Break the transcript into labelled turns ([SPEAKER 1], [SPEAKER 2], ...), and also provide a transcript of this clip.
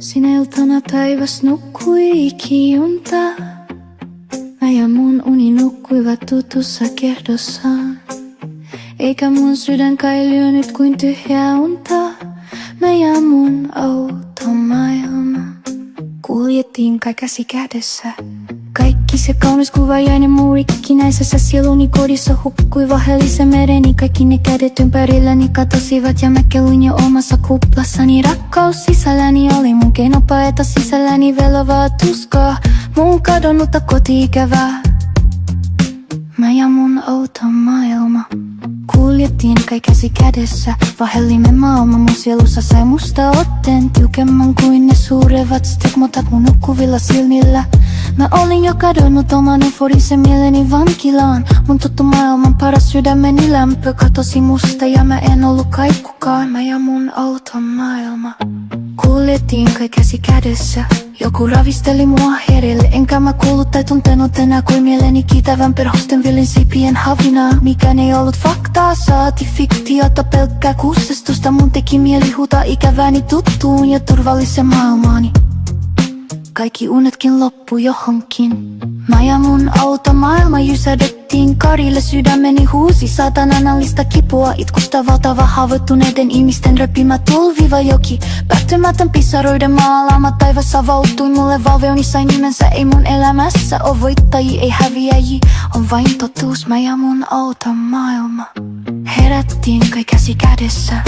[SPEAKER 1] Sinä iltana taivas nukkui ikiunta. Mä ja mun uni nukkuivat tutussa kehdossaan. Eikä mun sydän kai lyönyt kuin tyhjää unta. Mä ja mun outo maailma kuljettiin kai käsi kädessä. Kaikki se kaunis kuvajainen muu rikkinäisessä sieluni kodissa hukkui vahellisen mereni. Kaikki ne kädet ympärilläni katosivat ja mä keluin jo omassa kuplassani. Rakkaus sisälläni oli mun keino paeta sisälläni velovaa tuskaa. Mun kadonnutta koti-ikävää. Mä ja mun outo maailma kuljettiin kai käsi kädessä. Vahellimme maailma mun sielussa sai musta otteen tiukemman kuin ne suurevat stigmotat mun nukkuvilla silmillä. Mä olin jo kadonnut oman euforisen mieleni vankilaan. Mun tuttu maailman paras sydämeni lämpö katosi musta ja mä en ollut kai kukaan. Mä ja mun outo maailma kuljettiin kai käsi kädessä. Joku ravisteli mua herille, enkä mä kuullut tai tuntenut enää kuin mieleni kiitävän perhosten villin siipien havinaa. Mikään ei ollut faktaa, saati fiktiota, pelkkää kuusestusta. Mun teki mieli huutaa ikävääni tuttuun ja turvallisen maailmaani. Kaikki unetkin loppu johonkin. Mä ja mun outo maailma jysähdettiin karille. Sydämeni huusi saatanallista kipua. Itkusta valtava haavoittuneiden ihmisten repimä tulviva joki. Päättymätön pisaroiden maalaama taivas avautui mulle. Valveuni sai nimensä, ei mun elämässä oo voittajia, ei häviäjiä. On vain totuus, mä ja mun outo maailma herättiin kai käsi kädessä.